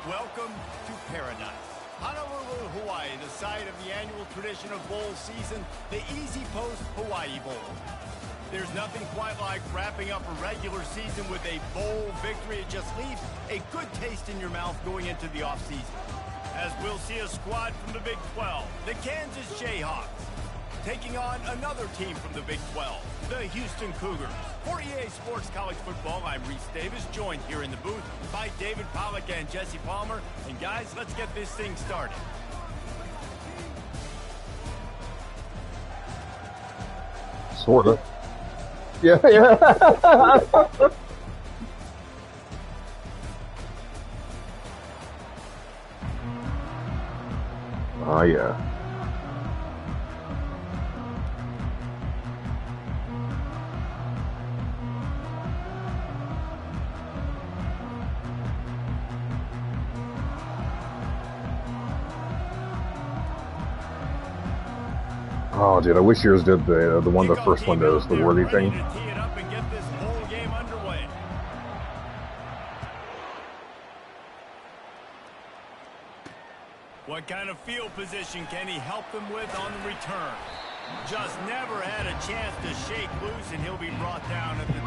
Welcome to paradise. Honolulu, Hawaii, the site of the annual tradition of bowl season, the Easy Post Hawaii Bowl. There's nothing quite like wrapping up a regular season with a bowl victory. It just leaves a good taste in your mouth going into the offseason. As we'll see a squad from the Big 12, the Kansas Jayhawks, taking on another team from the Big 12, the Houston Cougars. For EA Sports College Football, I'm Reese Davis, joined here in the booth by David Pollack and Jesse Palmer. And guys, let's get this thing started. Sort of. Yeah. Oh, yeah. Oh, dude, I wish yours did the one, the first one does, the worthy thing. What kind of field position can he help them with on the return? Just never had a chance to shake loose, and he'll be brought down at the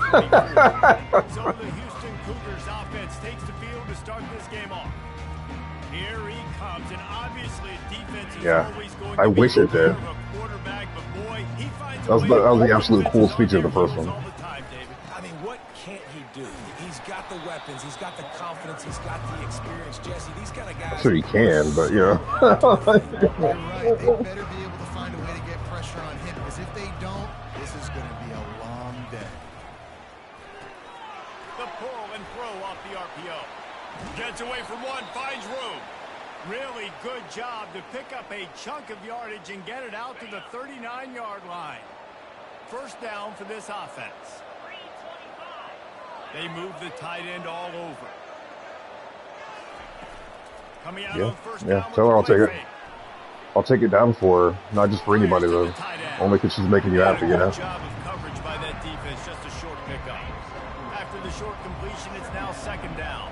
24. So the Houston Cougars offense takes the field to start this game off. Here he comes, and obviously defense is always going to I wish it did. Quarterback, but boy, he finds that was the absolute cool speech of the first one. I mean, what can't he do? He's got the weapons, he's got the confidence, he's got the experience. Jesse, these kind of guys. I'm sure he can, but yeah. You're right. They better be able to find a way to get pressure on him, because if they don't, this is going to be a long day. The pull and throw off the RPO. Gets away from one, finds room. Really good job to pick up a chunk of yardage and get it out to the 39-yard line. First down for this offense. They move the tight end all over. Coming out of the first down. Tell her I'll take it. I'll take it down for her, not just for anybody though. Only because she's making you happy, you know. Job of coverage by that defense, just a short pickup. After the short completion, it's now second down.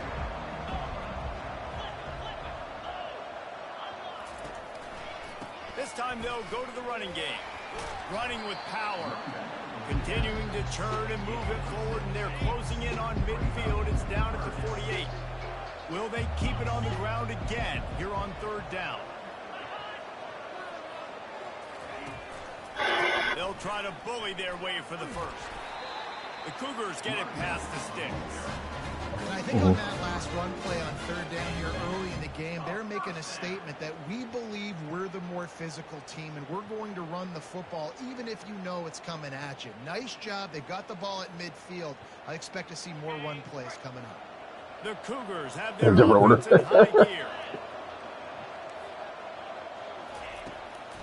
This time they'll go to the running game. Running with power. Continuing to churn and move it forward, and they're closing in on midfield. It's down at the 48. Will they keep it on the ground again here on third down? They'll try to bully their way for the first. The Cougars get it past the sticks. And I think on that last run play on third down here early in the game, they're making a statement that we believe we're the more physical team and we're going to run the football even if you know it's coming at you. Nice job. They got the ball at midfield. I expect to see more run plays coming up. The Cougars have their offense in high gear.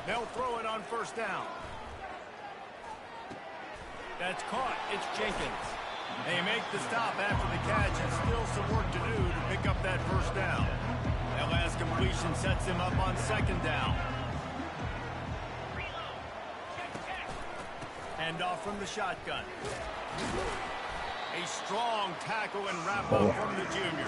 They'll throw it on first down. That's caught. It's Jenkins. They make the stop after the catch, and still some work to do to pick up that first down. That last completion sets him up on second down. Hand off from the shotgun. A strong tackle and wrap-up from the junior.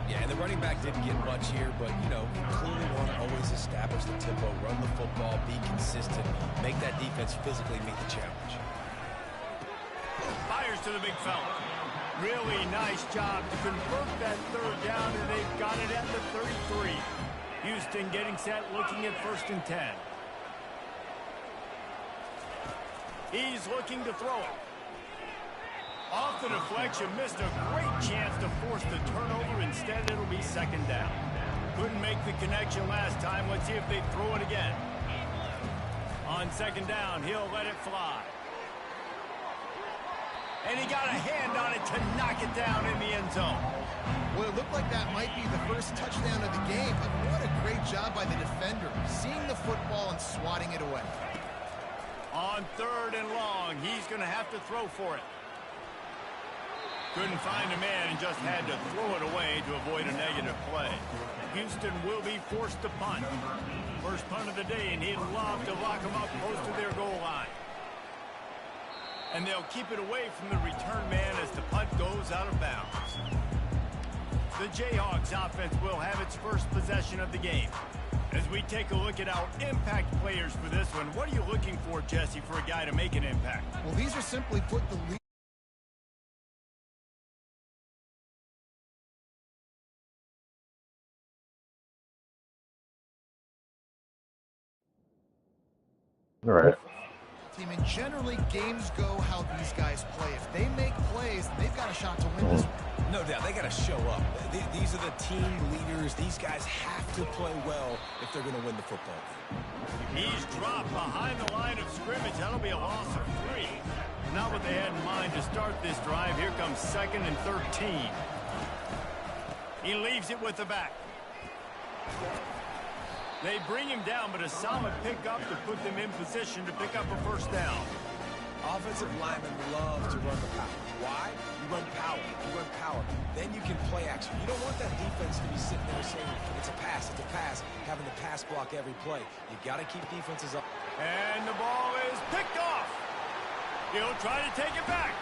Yeah, and the running back didn't get much here, but, you know, you clearly want to always establish the tempo, run the football, be consistent, make that defense physically meet the challenge. Fires to the big fella. Really nice job to convert that third down, and they've got it at the 33. Houston getting set, looking at first and 10. He's looking to throw it. Off the deflection, missed a great chance to force the turnover. Instead, it'll be second down. Couldn't make the connection last time. Let's see if they throw it again. On second down, he'll let it fly. And he got a hand on it to knock it down in the end zone. Well, it looked like that might be the first touchdown of the game, but what a great job by the defender, seeing the football and swatting it away. On third and long, he's going to have to throw for it. Couldn't find a man and just had to throw it away to avoid a negative play. Houston will be forced to punt. First punt of the day, and he'd love to lock them up close to their goal line. And they'll keep it away from the return man as the punt goes out of bounds. The Jayhawks offense will have its first possession of the game. As we take a look at our impact players for this one, what are you looking for, Jesse, for a guy to make an impact? Well, these are simply put the lead. All right. Team, and generally games go how these guys play. If they make plays, they've got a shot to win this one. No doubt, they got to show up. These are the team leaders. These guys have to play well if they're going to win the football game. He's dropped behind the line of scrimmage. That'll be a loss of 3. Not what they had in mind to start this drive. Here comes 2nd and 13. He leaves it with the back. They bring him down, but a solid pickup to put them in position to pick up a first down. Offensive linemen love to run the power. Why? You run power. You run power. Then you can play action. You don't want that defense to be sitting there saying, it's a pass, having to pass block every play. You got to keep defenses up. And the ball is picked off. He'll try to take it back.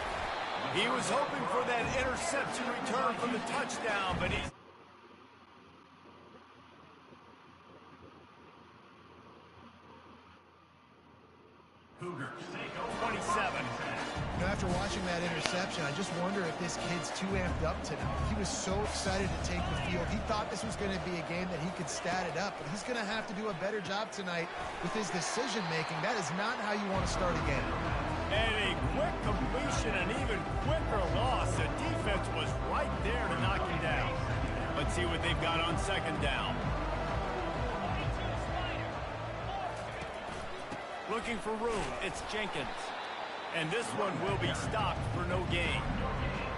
He was hoping for that interception return from the touchdown, but he's... Cougars, 27. You know, after watching that interception, I just wonder if this kid's too amped up tonight. He was so excited to take the field. He thought this was going to be a game that he could stat it up, but he's going to have to do a better job tonight with his decision-making. That is not how you want to start a game. And a quick completion, an even quicker loss. The defense was right there to knock him down. Let's see what they've got on 2nd down. Looking for room, it's Jenkins. And this one will be stopped for no gain.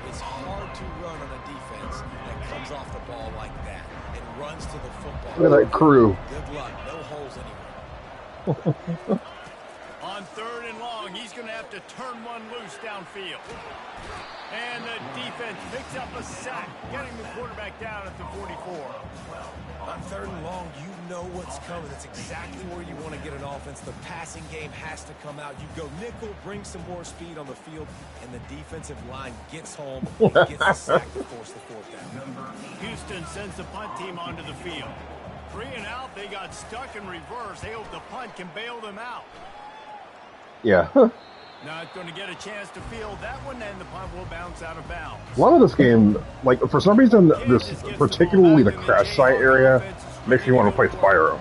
It's hard to run on a defense that comes off the ball like that and runs to the football. Look at that crew. Good luck. No holes anywhere. On 3rd and long, he's going to have to turn one loose downfield. And the defense picks up a sack, getting the quarterback down at the 44. On 3rd and long, you know what's coming. That's exactly where you want to get an offense. The passing game has to come out. You go nickel, bring some more speed on the field, and the defensive line gets home and gets the sack to force the 4th down. Houston sends the punt team onto the field. 3 and out, they got stuck in reverse. They hope the punt can bail them out. Yeah. Not going to get a chance to field that one, and the punt will bounce out of bounds. A lot of this game, like, for some reason, this, particularly the crash site area, makes me want to play Spyro.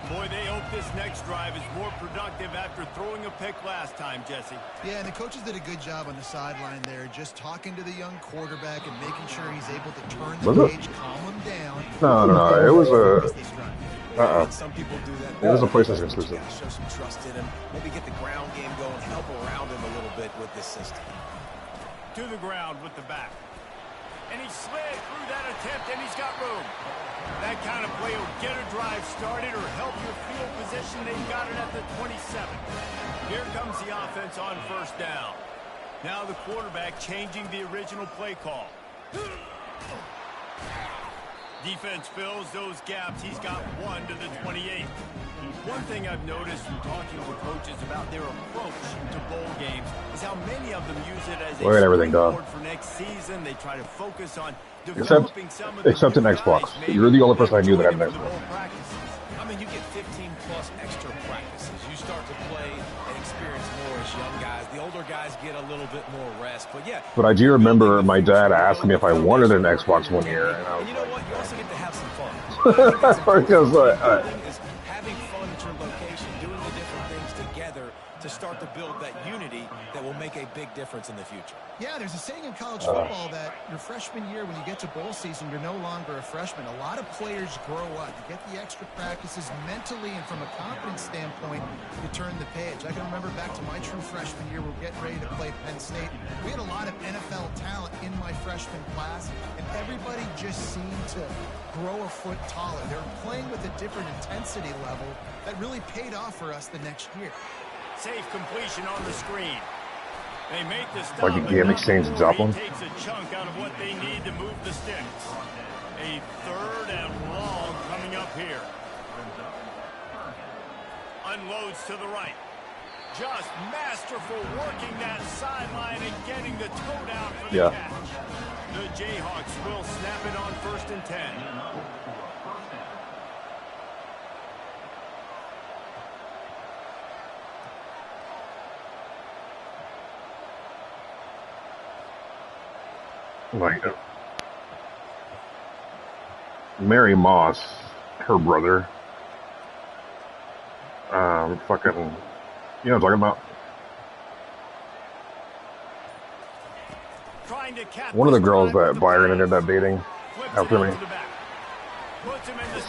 Boy, they hope this next drive is more productive after throwing a pick last time, Jesse. Yeah, and the coaches did a good job on the sideline there, just talking to the young quarterback and making sure he's able to turn the page, calm him down. No, it was a... Some people do that. It was a PlayStation exclusive. Show some trust in him. Maybe get the ground game going, help around him a little bit with this system. To the ground with the back. And he slid through that attempt, and he's got room. That kind of play will get a drive started or help your field position. They've got it at the 27. Here comes the offense on 1st down. Now the quarterback changing the original play call. Defense fills those gaps. He's got 1 to the 28. One thing I've noticed from talking to coaches about their approach to bowl games is how many of them use it as a springboard for next season. They try to focus on developing some of the except in Xbox. You're the only person I knew that had an Xbox. I mean, you get 15+ extra practices. You start to play and experience more as young guys. The older guys get a little bit more rest. But yeah. But I do remember my dad asking me if I wanted an Xbox one year, and I was you know what? You also get to have some fun. because having fun at your location, doing the different things together to start to build that unity that will make a big difference in the future. Yeah, there's a saying in college football that your freshman year, when you get to bowl season, you're no longer a freshman. A lot of players grow up. You get the extra practices mentally and from a confidence standpoint, you turn the page. I can remember back to my true freshman year, we're getting ready to play Penn State. We had a lot of NFL talent in my freshman class, and everybody just seemed to grow a foot taller. They were playing with a different intensity level that really paid off for us the next year. Safe completion on the screen. They make the stop. Like a game exchange Joplin. Takes a chunk out of what they need to move the sticks. A 3rd and long coming up here. Unloads to the right. Just masterful working that sideline and getting the toe down for the Yeah. catch. The Jayhawks will snap it on 1st and 10. Like Mary Moss, her brother, fucking, you know what I'm talking about? Trying to cap One of the this girls drive that with Byron the ended up dating flips it after out me. to the back. Puts him in the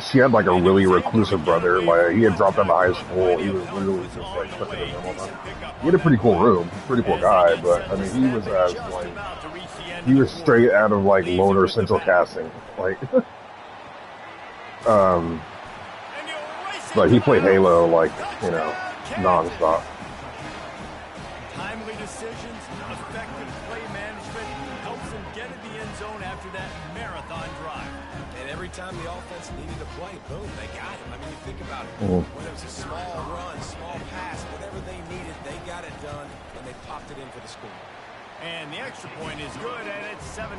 She had like a and really was able to reclusive get brother. away Like with he had one dropped out of high tackle, but school. plenty He of was help literally was just on like the stuck in way. his room all the time. Decent pickup He had a on pretty that cool play. room, pretty cool As they guy, get but set I to mean he snap was it, as just like about to reach the end he of the was quarter. straight out of like Leaves it Loner with the Central back. Casting. Like And he'll race but into he the played house. Halo like, you know, Touchdown, Kansas. nonstop. Timely decisions, effective play management helps them get in the end zone after that marathon drive. And every time the offense needed to play, boom, they got him. I mean, you think about it. Whether it was a small run, small pass, whatever they needed, they got it done, and they popped it in for the score. And the extra point is good, and it's 7-0.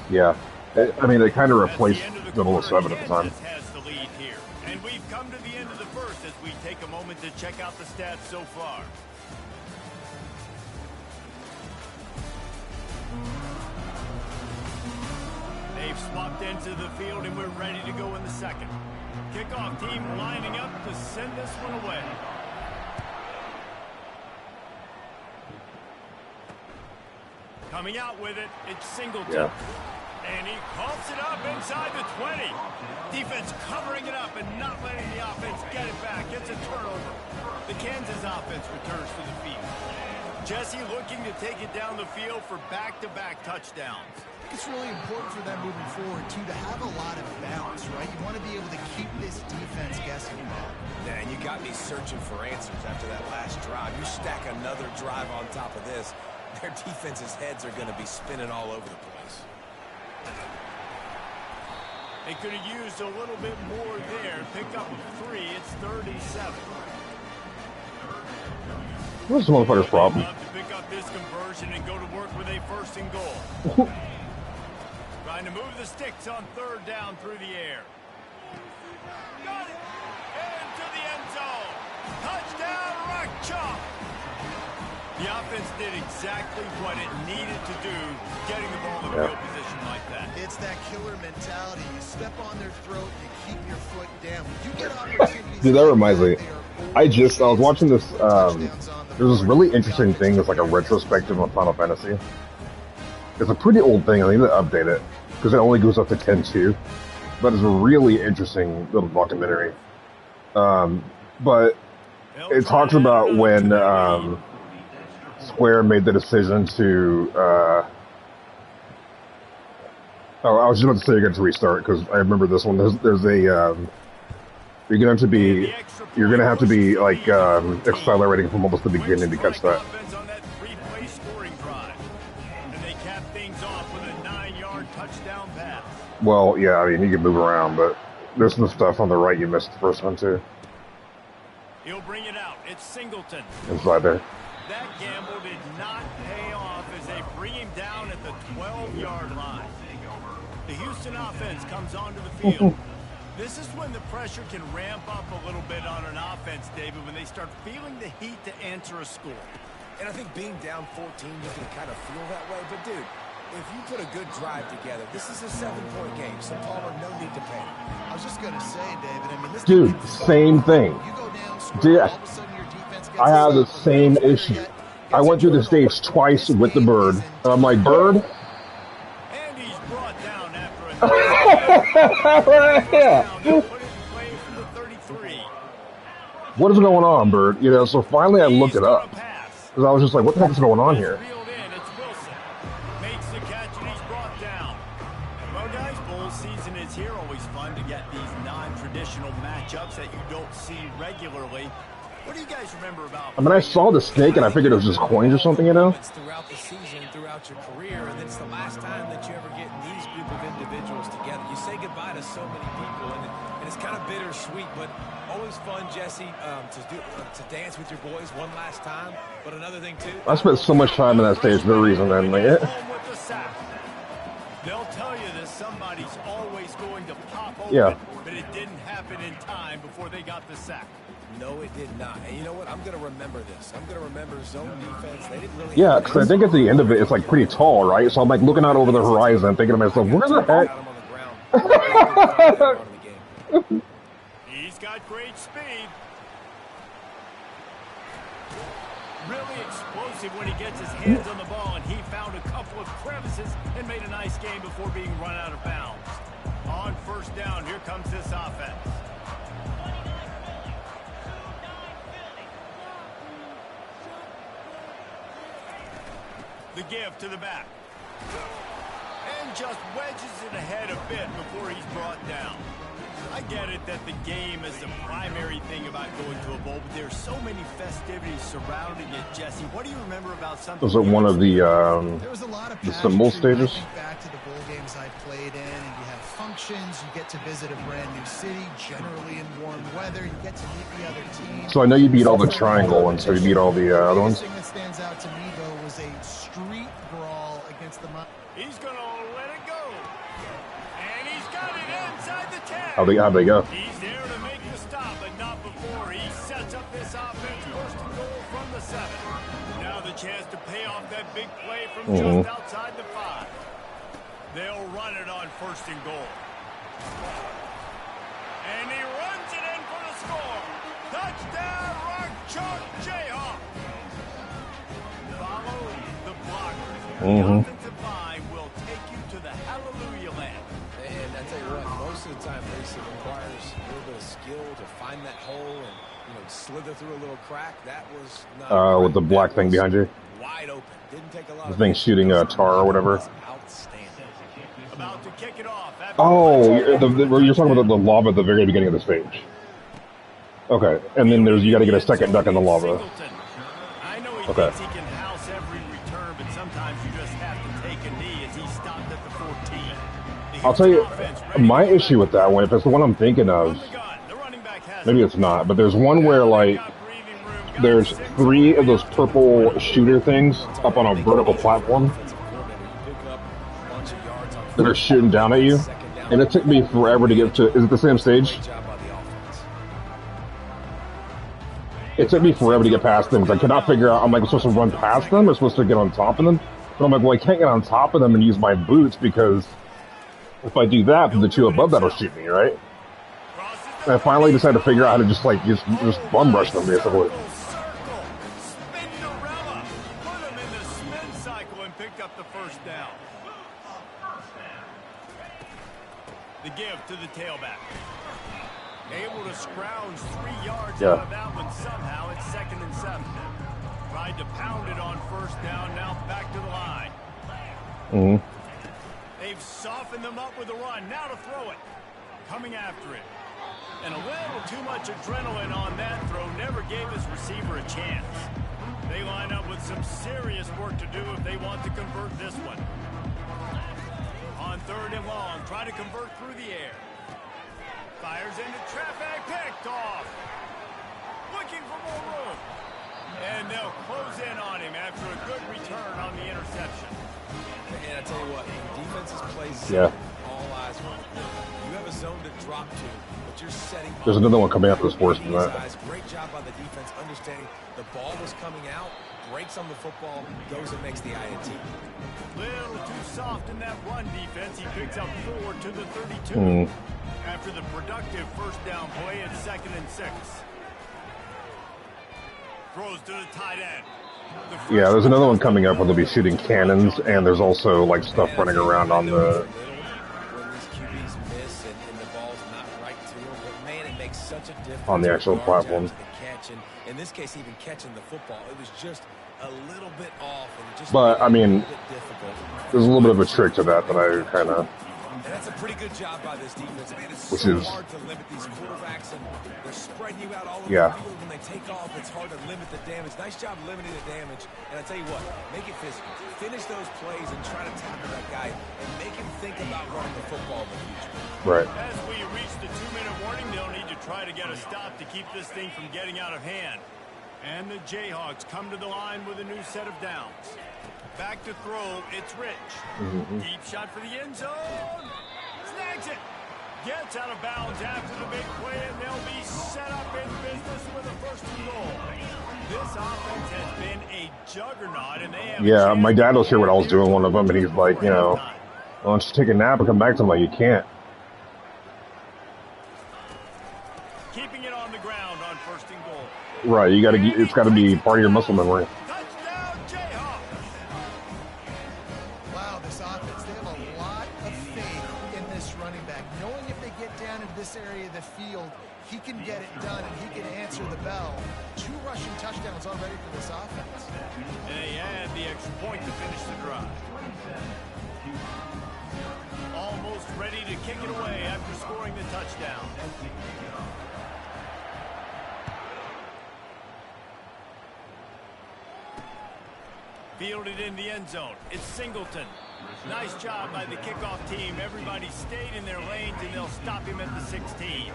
Yeah. I mean it kind of That's replaced the end of the the little quarter. 7 at the time. Kansas has the lead here. And we've come to the end of the first as we take a moment to check out the stats so far. They've swapped into the field, and we're ready to go in the second. Kickoff team lining up to send this one away. Coming out with it, it's Singleton. Yeah. And he coughs it up inside the 20. Defense covering it up and not letting the offense get it back. It's a turnover. The Kansas offense returns to the field. Jesse looking to take it down the field for back-to-back touchdowns. It's really important for them moving forward, too, to have a lot of balance, right? You want to be able to keep this defense guessing. Yeah, and you got me searching for answers after that last drive. You stack another drive on top of this, their defense's heads are going to be spinning all over the place. They could have used a little bit more there. Pick up 3. It's 37. What's this motherfucker's problem? Love to pick up this conversion and go to work with a 1st and goal. Trying to move the sticks on 3rd down through the air. Got it! Into the end zone. Touchdown, Rock Chalk. The offense did exactly what it needed to do, getting the ball in field position like that. It's that killer mentality. You step on their throat, you keep your foot down. You get opportunities. Dude, that reminds me. I was watching this, there's this really interesting thing that's like a retrospective on Final Fantasy. It's a pretty old thing, I need to update it, because it only goes up to 10.2. But it's a really interesting little documentary. But it talks about when Square made the decision to, I was just about to say you're going to restart, because I remember this one. There's a, you're going to have to be like accelerating from almost the beginning to catch that. On that 3-play scoring drive. And they cap things off with a 9-yard touchdown pass. Well, yeah, I mean, you can move around, but there's some stuff on the right you missed the first one, too. He'll bring it out. It's Singleton. Inside there. That gamble did not pay off as they bring him down at the 12-yard line. The Houston offense comes onto the field. This is when the pressure can ramp up a little bit on an offense, David, when they start feeling the heat to answer a score. And I think being down 14, you can kind of feel that way. But, dude, if you put a good drive together, this is a 7-point game. So, Palmer, no need to panic. I was just going to say, David, I mean, this Dude, same thing. You go down, score, Dude, all of a sudden your defense gets I have the same issue. I went through the stage twice with the bird. And I'm like, bird? And he's brought down after a Yeah. put it in play from the 33. What is going on, bird? You know, so finally I looked it up. Because I was just like, what the heck is going on here? Reeled in, it's Wilson. Makes the catch and he's brought down. Well, guys, bowl season is here. Always fun to get these non-traditional matchups that you don't see regularly. What do you guys remember about? I mean, I saw the snake and I figured it was just coins or something, you know? It's throughout the season, throughout your career, and then it's the last time that you ever get these group of individuals together. You say goodbye to so many people, and And it's kind of bittersweet, but always fun, Jesse, to dance with your boys one last time. But another thing, too. I spent so much time in that stage, no reason to end it. They'll tell you that somebody's always going to pop open, Yeah. but it didn't happen in time before they got the sack. No, it did not. And you know what? I'm going to remember this. I'm going to remember zone defense. They didn't really. Yeah, because I think at the end of it, it's like pretty tall, right? So I'm like looking out over the horizon, thinking to myself, where the heck? He's got great speed. Really explosive when he gets his hands on the ball, and he found a couple of crevices and made a nice game before being run out of bounds. On first down, here comes this offense. The give to the back. And just wedges it ahead a bit before he's brought down. I get it that the game is the primary thing about going to a bowl, but there's so many festivities surrounding it, Jesse. What do you remember about something? Was it one of the symbol stages? Back to the bowl games I played in, and you have functions, you get to visit a brand new city, generally in warm weather, you get to meet the other team. So I know you beat all the triangle ones, so you beat all the other ones? The thing that stands out to me, though, was a street brawl against the... He's going to let it go. And he's got it inside the 10. How'd they go? He's there to make the stop, but not before he sets up this offense first and goal from the 7. Now the chance to pay off that big play from just outside the 5. They'll run it on first and goal. And he runs it in for the score. Touchdown, Rock Chalk Jayhawk. Follow the blockers. The offensive line will take you to the hallelujah land. And I tell you what, most of the time, Mason, requires a little bit of skill to find that hole and, slither through a little crack. That was not with the black thing behind you. Wide open. Didn't take a lot The thing shooting tar or whatever. Outstanding. About to kick it off. Oh, you're talking about the lava at the very beginning of the stage. Okay, and then you got to get a second duck in the lava. I know he Okay. thinks he can house every return, but sometimes you just have to take a knee as he stopped at the 14. I'll tell you, my issue with that one, if it's the one I'm thinking of, maybe it's not, but there's one where, like, there's 3 of those purple shooter things up on a vertical platform that are shooting down at you, and it took me forever to get to... Is it the same stage? It took me forever to get past them, because I could not figure out, I'm like, I'm supposed to run past them, or supposed to get on top of them? But I'm like, well, I can't get on top of them and use my boots, because if I do that, then the 2 above that will shoot me, right? And I finally decided to figure out how to just bum rush them, basically. Spinderella put him in the spin cycle and picked up the first down. The give to the tailback. Able to scrounge 3 yards out of that one somehow. It's 2nd and 7. Tried to pound it on first down. Now back to the line. They've softened them up with a run. Now to throw it. Coming after it. And a little too much adrenaline on that throw never gave his receiver a chance. They line up with some serious work to do if they want to convert this one. On 3rd and long, try to convert through the air. Fires into traffic, picked off. Looking for more room. And they'll close in on him after a good return on the interception. And I tell you what, defenses play all eyes on it. You have a zone to drop to, but you're setting... There's another one coming after this worse than that. Great job by the defense understanding the ball was coming out, breaks on the football, goes and makes the INT. Little too soft in that run defense. He picks up 4 to the 32. After the productive first down play, it's 2nd and 6. Throws to the tight end. Yeah, there's another one coming up where they'll be shooting cannons, and there's also, like, stuff running around on the... on the actual platform. In this case, even catching the football, it was just a little bit off. And just but, I mean, there's a little bit of a trick to that I kind of... And that's a pretty good job by this defense. Man, it's Which so is hard to limit these quarterbacks, and they're spreading you out all over Yeah. the field. When they take off, it's hard to limit the damage. Nice job limiting the damage. And I tell you what, make it physical. Finish those plays and try to tackle that guy and make him think about running the football in the future. right. As we reach the 2-minute warning, they'll need to try to get a stop to keep this thing from getting out of hand. And the Jayhawks come to the line with a new set of downs. Back to throw, it's Rich. Deep shot for the end zone. Snags it. Gets out of bounds after the big play, and they'll be set up in business with a first and goal. This offense has been a juggernaut, and they have Yeah, my dad was here when I was doing one of them, and he's like, you know, why don't you take a nap and come back to him? Like, you can't. Keeping it on the ground on first and goal. Right, you gotta, it's gotta be part of your muscle memory. Touchdown, Jayhawks! Wow, this offense, they have a lot of faith in this running back. Knowing if they get down into this area of the field, he can get it done and he can answer the bell. 2 rushing touchdowns already for this offense. They add the extra point to finish the drive. Almost ready to kick it away after scoring the touchdown. Fielded in the end zone. It's Singleton. Nice job by the kickoff team. Everybody stayed in their lanes, and they'll stop him at the 16.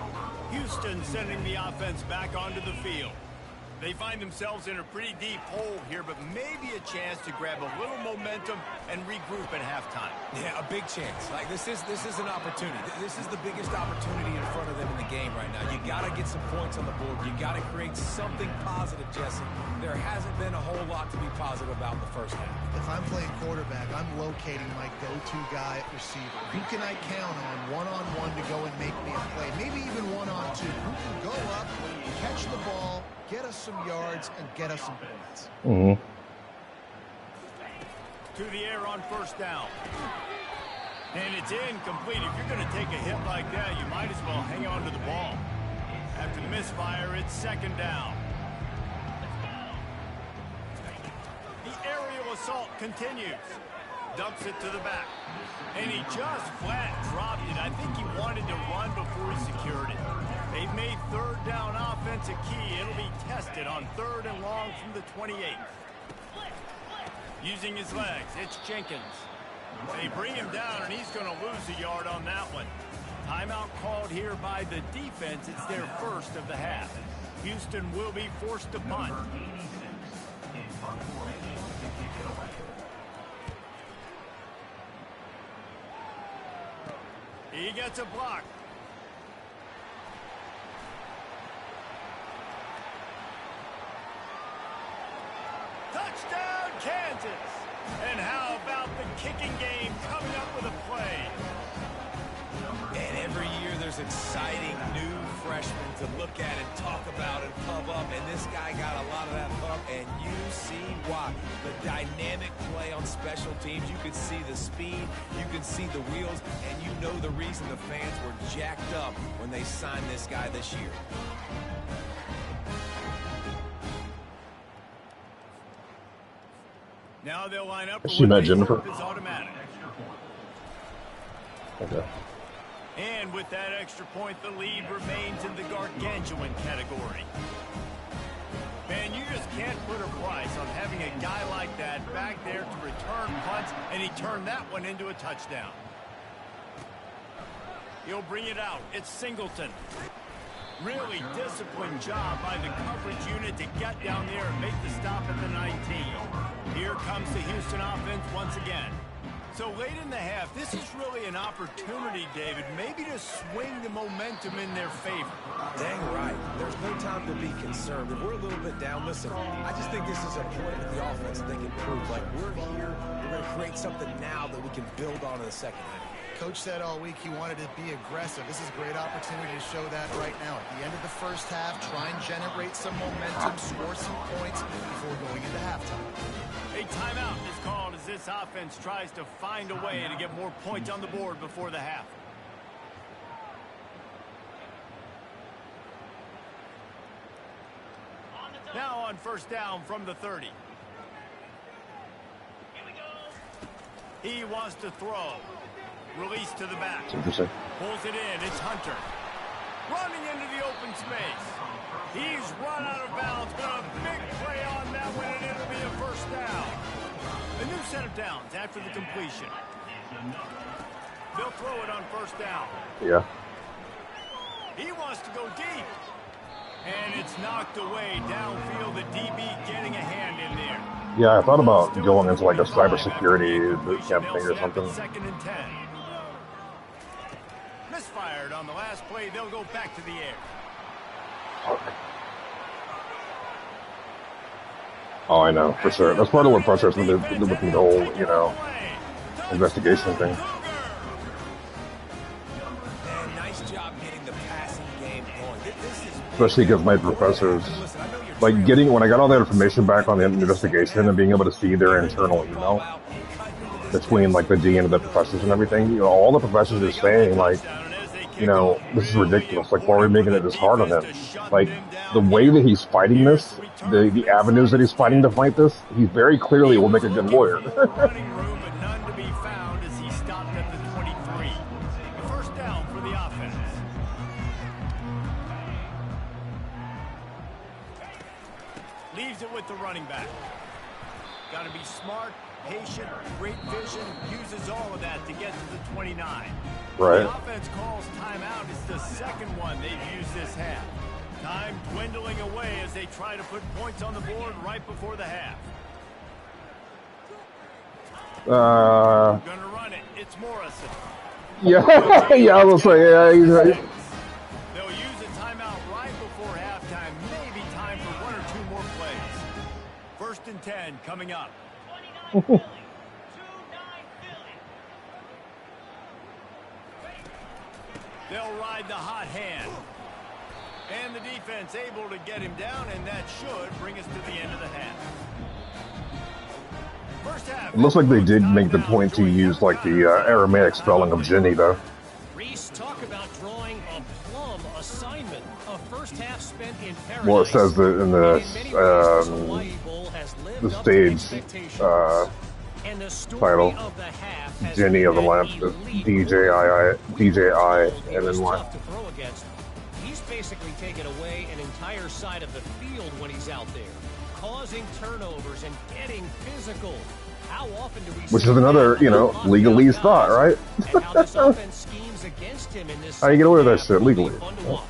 Houston sending the offense back onto the field. They find themselves in a pretty deep hole here, but maybe a chance to grab a little momentum and regroup at halftime. Yeah, a big chance. Like this is an opportunity. This is the biggest opportunity in front of them in the game right now. You got to get some points on the board. You got to create something positive, Jesse. There hasn't been a whole lot to be positive about in the first half. If I'm playing quarterback, I'm locating my go-to guy at receiver. Who can I count on one-on-one to go and make me a play? Maybe even one-on-two. Who can go up, catch the ball, get us some yards, and get us some points. To the air on first down. And it's incomplete. If you're going to take a hit like that, you might as well hang on to the ball. After the misfire, it's second down. The aerial assault continues. Dumps it to the back. And he just flat dropped it. I think he wanted to run before he secured it. They've made third down offense a key. It'll be tested on 3rd and long from the 28. Using his legs, it's Jenkins. They bring him down, and he's going to lose a yard on that one. Timeout called here by the defense. It's their first of the half. Houston will be forced to punt. He gets a block. Touchdown, Kansas! And how about the kicking game coming up with a play? And every year there's exciting new freshmen to look at and talk about and pub up. And this guy got a lot of that pub, and you see why. The dynamic play on special teams. You can see the speed. You can see the wheels. And you know the reason the fans were jacked up when they signed this guy this year. Now they'll line up. She met Jennifer. Is automatic. Okay. And with that extra point, the lead remains in the gargantuan category. Man, you just can't put a price on having a guy like that back there to return punts, and he turned that one into a touchdown. He'll bring it out. It's Singleton. Really disciplined job by the coverage unit to get down there and make the stop at the 19. Here comes the Houston offense once again. So late in the half, this is really an opportunity, David, maybe to swing the momentum in their favor. Dang right. There's no time to be concerned. If we're a little bit down, listen, I just think this is a point with the offense that they can prove. Like, we're here, we're going to create something now that we can build on in the second half. Coach said all week he wanted to be aggressive. This is a great opportunity to show that right now. At the end of the first half, try and generate some momentum, score some points before going into halftime. A timeout is called as this offense tries to find a way to get more points on the board before the half. Now on first down from the 30. He wants to throw. Release to the back. It's interesting. Pulls it in. It's Hunter. Running into the open space. He's run out of bounds. Got a big play on that one, and it'll be a first down. A new set of downs after the completion. They'll throw it on first down. Yeah. He wants to go deep. And it's knocked away downfield. The DB getting a hand in there. Yeah, I thought about going into like a cybersecurity boot camp thing or something. Second and 10. Misfired on the last play. They'll go back to the air. Oh, I know, for sure. That's part of what frustrates me with the whole, you know, investigation thing. Man, nice job getting the passing game going. Especially because my professors, like when I got all that information back on the investigation and being able to see their internal email between like the dean and the professors and everything, you know, all the professors are saying like, you know, this is ridiculous. Like, why are we making it this hard on him? Like, the way that he's fighting this, the avenues that he's fighting to fight this, he very clearly will make a good lawyer. Running room, but none to be found as he stopped at the 23. A first down for the offense. Leaves it with the running back. Got to be smart, patient, great vision, uses all of that to get to the 29. Right. The offense calls timeout. It's the second one they've used this half. Time dwindling away as they try to put points on the board right before the half. Gonna run it. It's Morrison. Yeah, yeah, I was like, yeah, he's right. They'll use a timeout right before halftime. Maybe time for one or two more plays. First and 10 coming up. They'll ride the hot hand. And the defense able to get him down, and that should bring us to the end of the half. First half. It looks like they did make the point to use like the Aramaic spelling of Jenny, though. Reese, talk about drawing a plum assignment. A first half spent in paradise. Well, it says that in the stage and the story title, of the half has Jenny of the been Lamp, elite. DJI-NNY. Tough to throw against. He's basically taken away an entire side of the field when he's out there, causing turnovers and getting physical. How often do we Which see is another, that you know, on legalese guys? thought, right? And how this offense schemes against him in this How you get away with that second shit legally? half will be fun to watch.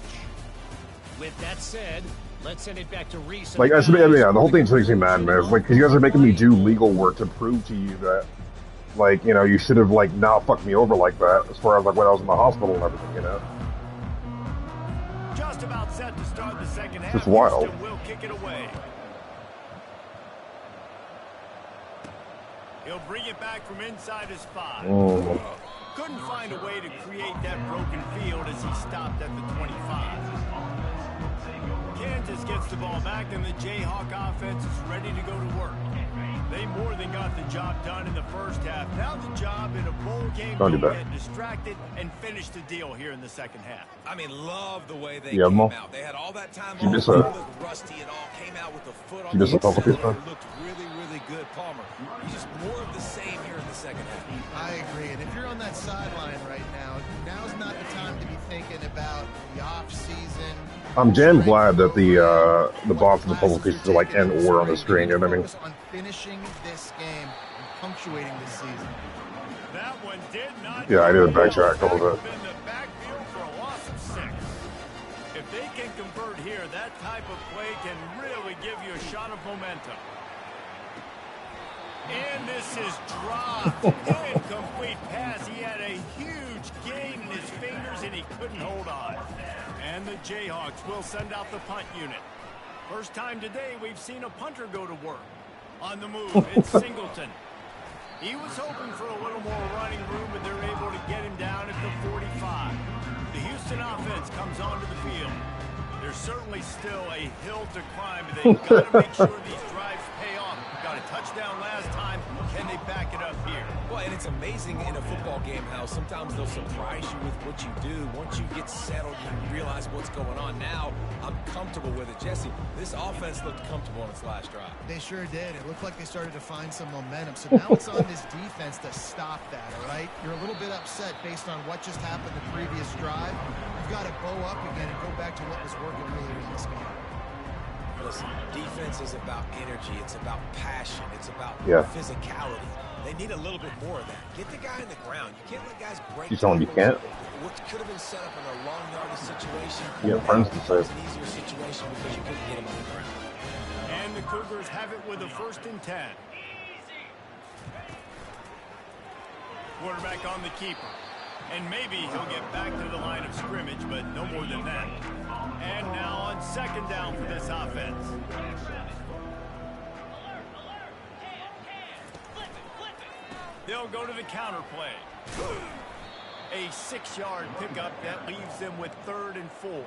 With that said, let's send it back to Reese. Like, yeah, the whole thing makes me mad, man. It's like, 'cause you guys are making me do legal work to prove to you that, like, you know, you should have, like, not fucked me over like that as far as, like, when I was in the hospital and everything, you know? Just about set to start the second half. It's wild. Houston will kick it away. He'll bring it back from inside his 5. Couldn't find a way to create that broken field as he stopped at the 25. Kansas gets the ball back, and the Jayhawk offense is ready to go to work. They more than got the job done in the first half. Now the job in a bowl game Don't do to that. get distracted and finish the deal here in the second half. I mean, love the way they Yeah, came Mo. out. They had all that time You off. just, They looked rusty and all. Came out with a foot on you just the a couple inside. people. It looked really, really good. Palmer, he's just more of the same here in the second half. I agree. And if you're on that sideline right now, now's not the time to be thinking about the off season. I'm damn glad that the boss of the publications are like N or on the screen, you know what I mean? Focus on finishing this game and punctuating this season. That one did not. Yeah, I did a backtrack a little bit. In the backfield for a loss of 6. If they can convert here, that type of play can really give you a shot of momentum. And this is dropped. Incomplete pass. He had a huge gain in his fingers, and he couldn't hold on. And the Jayhawks will send out the punt unit. First time today we've seen a punter go to work. On the move, it's Singleton. He was hoping for a little more running room, but they're able to get him down at the 45. The Houston offense comes onto the field. There's certainly still a hill to climb, but they've got to make sure these drives pay off. Got a touchdown last time. Can they back it up here? Well, and it's It's amazing in a football game how sometimes they'll surprise you with what you do. Once you get settled, you realize what's going on. Now, I'm comfortable with it. Jesse, this offense looked comfortable on its last drive. They sure did. It looked like they started to find some momentum. So now it's on this defense to stop that, all right? You're a little bit upset based on what just happened the previous drive. You've got to bow up again and go back to what was working earlier in this game. Listen, defense is about energy. It's about passion. It's about physicality. They need a little bit more of that. Get the guy in the ground. You can't let guys break. You telling him you can't? What could have been set up in a long yardage situation. Yeah, friends can say. It's an easier situation because you couldn't get him on the ground. And the Cougars have it with a 1st and 10. Quarterback on the keeper. And maybe he'll get back to the line of scrimmage, but no more than that. And now on 2nd down for this offense. They'll go to the counter play. A 6-yard pickup that leaves them with 3rd and 4.